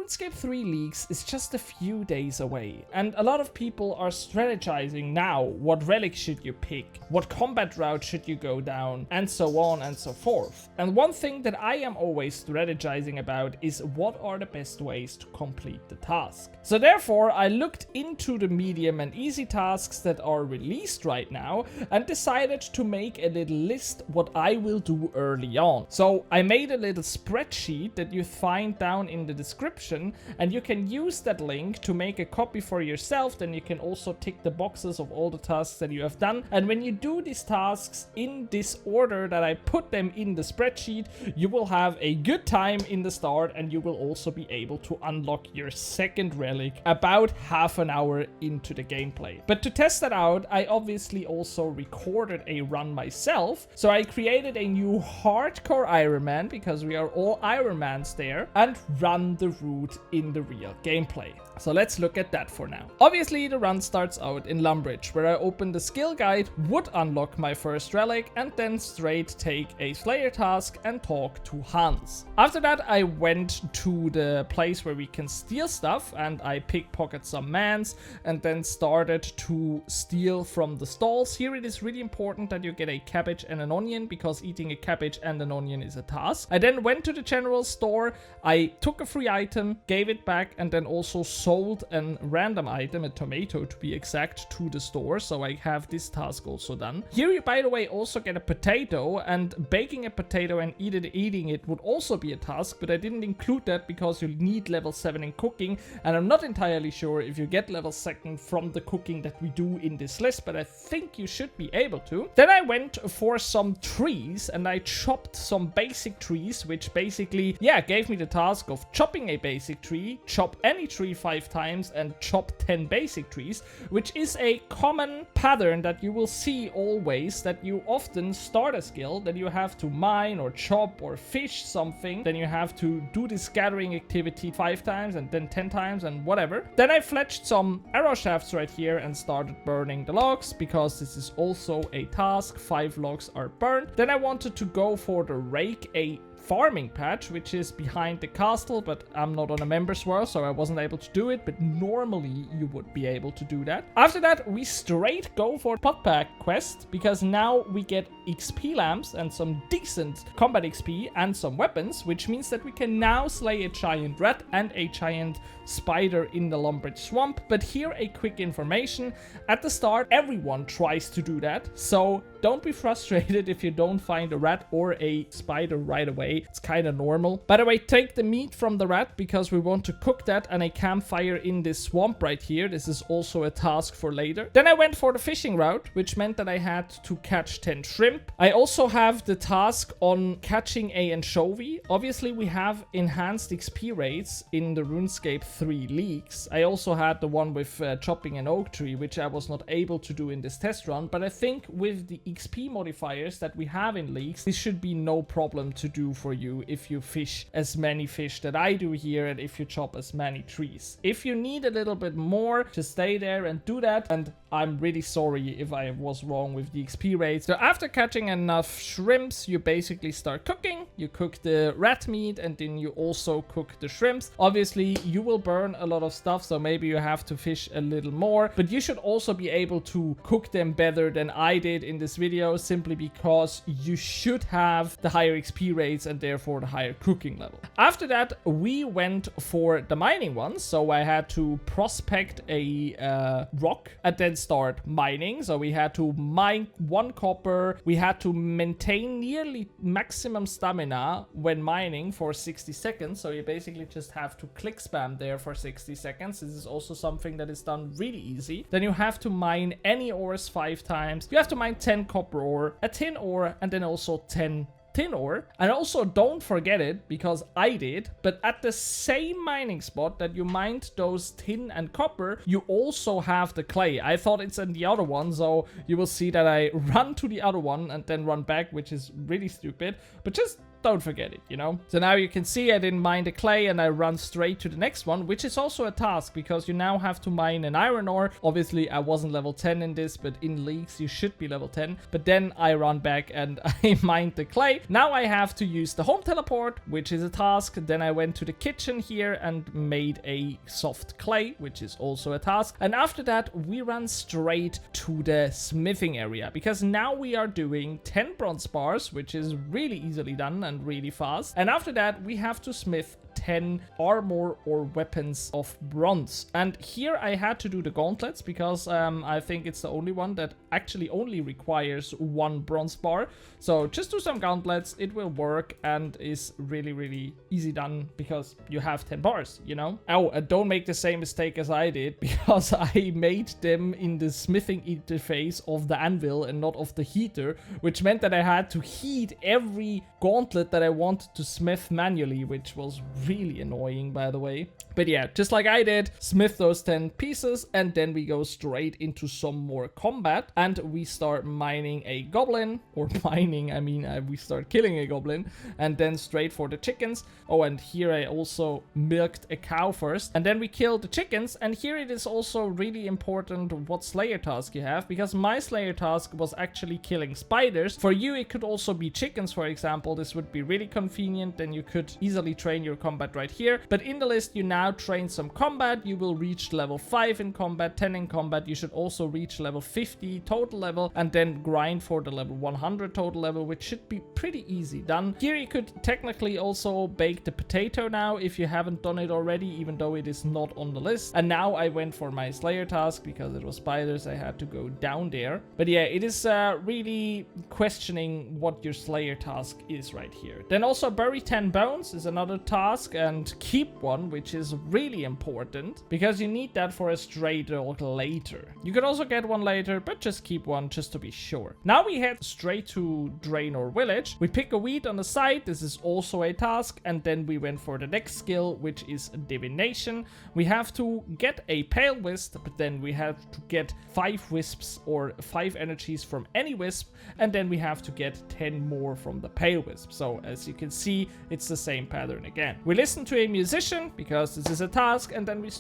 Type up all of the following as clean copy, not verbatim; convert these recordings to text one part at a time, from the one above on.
RuneScape 3 leaks is just a few days away, and a lot of people are strategizing now what relic should you pick, what combat route should you go down, and so on and so forth. And one thing that I am always strategizing about is what are the best ways to complete the task. So therefore I looked into the medium and easy tasks that are released right now and decided to make a little list what I will do early on. So I made a little spreadsheet that you find down in the description, and you can use that link to make a copy for yourself. Then you can also tick the boxes of all the tasks that you have done, and when you do these tasks in this order that I put them in the spreadsheet, you will have a good time in the start, and you will also be able to unlock your second relic about half an hour into the gameplay. But to test that out, I obviously also recorded a run myself, so I created a new hardcore Ironman, because we are all Ironmans there, and run the route in the real gameplay. So let's look at that for now. Obviously the run starts out in Lumbridge, where I open the skill guide, would unlock my first relic, and then straight take a Slayer task and talk to Hans. After that I went to the place where we can steal stuff, and I pickpocketed some mans and then started to steal from the stalls. Here it is really important that you get a cabbage and an onion, because eating a cabbage and an onion is a task. I then went to the general store, I took a free item, gave it back, and then also sold a random item, a tomato to be exact, to the store. So I have this task also done. Here you, by the way, also get a potato, and baking a potato and eating it would also be a task, but I didn't include that because you need level 7 in cooking, and I'm not entirely sure if you get level 2 from the cooking that we do in this list, but I think you should be able to. Then I went for some trees, and I chopped some basic trees, which basically, yeah, gave me the task of chopping a basic tree, chop any tree 5 times, and chop 10 basic trees, which is a common pattern that you will see always, that you often start a skill, then you have to mine or chop or fish something, then you have to do this gathering activity 5 times and then 10 times and whatever. Then I fletched some arrow shafts right here and started burning the logs, because this is also a task. 5 logs are burned. Then I wanted to go for the rake, a farming patch, which is behind the castle, but I'm not on a members world, so I wasn't able to do it, but normally you would be able to do that. After that we straight go for pot pack quest, because now we get XP lamps and some decent combat XP and some weapons, which means that we can now slay a giant rat and a giant spider in the Lumbridge swamp. But here a quick information: at the start everyone tries to do that, so don't be frustrated if you don't find a rat or a spider right away. It's kind of normal. By the way, take the meat from the rat, because we want to cook that and a campfire in this swamp right here. This is also a task for later. Then I went for the fishing route, which meant that I had to catch 10 shrimp. I also have the task on catching a anchovy. Obviously we have enhanced XP rates in the RuneScape 3 leaks. I also had the one with chopping an oak tree, which I was not able to do in this test run, but I think with the XP modifiers that we have in leaks, this should be no problem to do for you if you fish as many fish that I do here, and if you chop as many trees. If you need a little bit more, just stay there and do that, and I'm really sorry if I was wrong with the XP rates. So after catching enough shrimps, you basically start cooking. You cook the rat meat, and then you also cook the shrimps. Obviously you will burn a lot of stuff, so maybe you have to fish a little more, but you should also be able to cook them better than I did in this video, simply because you should have the higher XP rates and therefore the higher cooking level. After that we went for the mining ones, so I had to prospect a rock and then start mining. So we had to mine 1 copper, we had to maintain nearly maximum stamina when mining for 60 seconds, so you basically just have to click spam there for 60 seconds. This is also something that is done really easy. Then you have to mine any ores 5 times, you have to mine 10 copper ore, a tin ore, and then also 10 tin ore. And also don't forget it, because I did, but at the same mining spot that you mined those tin and copper, you also have the clay. I thought it's in the other one, so you will see that I run to the other one and then run back, which is really stupid, but just don't forget it, you know? So now you can see I didn't mine the clay and I run straight to the next one, which is also a task because you now have to mine an iron ore. Obviously, I wasn't level 10 in this, but in leagues, you should be level 10. But then I run back and I mined the clay. Now I have to use the home teleport, which is a task. Then I went to the kitchen here and made a soft clay, which is also a task. And after that, we run straight to the smithing area because now we are doing 10 bronze bars, which is really easily done and really fast. And after that, we have to smith 10 armor or weapons of bronze. And here I had to do the gauntlets because I think it's the only one that actually only requires 1 bronze bar. So just do some gauntlets, it will work and is really easy done because you have 10 bars, you know? Oh, and don't make the same mistake as I did because I made them in the smithing interface of the anvil and not of the heater, which meant that I had to heat every gauntlet that I wanted to smith manually, which was really annoying, by the way. But yeah, just like I did, smith those 10 pieces and then we go straight into some more combat and we start mining a goblin, or mining, I mean, we start killing a goblin and then straight for the chickens. Oh, and here I also milked a cow first and then we killed the chickens. And here it is also really important what slayer task you have, because my slayer task was actually killing spiders. For you, it could also be chickens, for example. This would be really convenient, then you could easily train your combat right here. But in the list, you now train some combat. You will reach level 5 in combat, 10 in combat. You should also reach level 50 total level and then grind for the level 100 total level, which should be pretty easy done. Here you could technically also bake the potato now if you haven't done it already, even though it is not on the list. And now I went for my slayer task because it was spiders. I had to go down there. But yeah, it is really questioning what your slayer task is right here. Then also bury 10 bones is another task, and keep one, which is really important because you need that for a stray dog later. You could also get one later, but just keep one just to be sure. Now we head straight to Draenor village. We pick a wheat on the side. This is also a task. And then we went for the next skill, which is divination. We have to get a pale wisp, but then we have to get 5 wisps or 5 energies from any wisp. And then we have to get 10 more from the pale wisp. So as you can see, it's the same pattern again. We listen to a musician because this is a task, and then we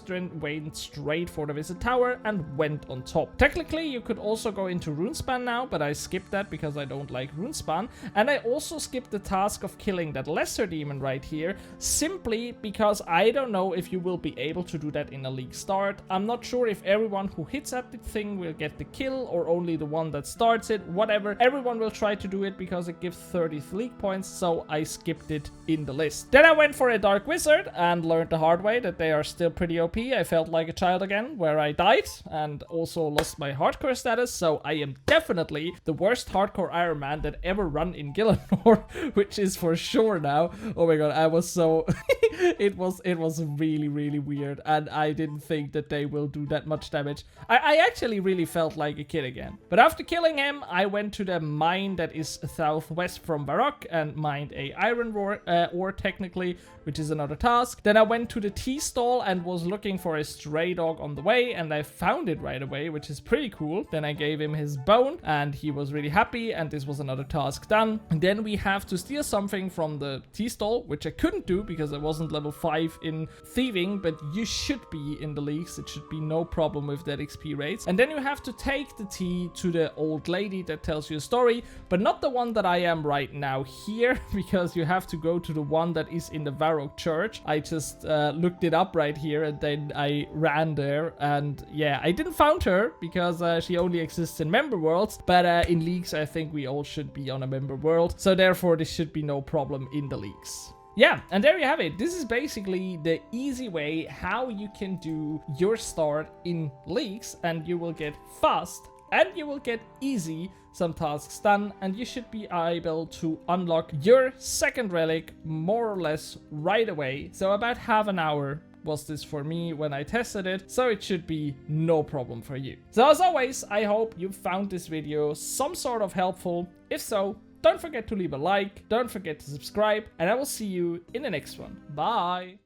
went straight for the visit tower and went on top. Technically, you could also go into runespan now, but I skipped that because I don't like runespan. And I also skipped the task of killing that lesser demon right here, simply because I don't know if you will be able to do that in a league start. I'm not sure if everyone who hits at the thing will get the kill or only the one that starts it, whatever. Everyone will try to do it because it gives 30 league points, so I skipped it in the list. Then I went for a dark wizard and learned the hard way that they are still pretty OP. I felt like a child again, where I died and also lost my hardcore status, so I am definitely the worst hardcore Iron Man that ever run in Gillinor, which is for sure now. Oh my god, I was so... it was really weird, and I didn't think that they will do that much damage. I actually really felt like a kid again. But after killing him, I went to the mine that is southwest from Varrock and mined a iron ore technically, which is another task. Then I went to the tea stall and was looking for a stray dog on the way, and I found it right away, which is pretty cool. Then I gave him his bone and he was really happy, and this was another task done. And then we have to steal something from the tea stall, which I couldn't do because I wasn't level 5 in thieving, but you should be in the leagues. It should be no problem with that XP rates. And then you have to take the tea to the old lady that tells you a story, but not the one that I am right now here, because you have to go to the one that is in the Varrock church. I just looked it up right here and then I ran there, and yeah, I didn't found her because she only exists in member worlds, but in leagues I think we all should be on a member world, so therefore this should be no problem in the leagues. Yeah, and there you have it. This is basically the easy way how you can do your start in leagues, and you will get fast and you will get easy some tasks done, and you should be able to unlock your second relic more or less right away. So about half an hour was this for me when I tested it, so it should be no problem for you. So as always, I hope you found this video some sort of helpful. If so, don't forget to leave a like, don't forget to subscribe, and I will see you in the next one. Bye!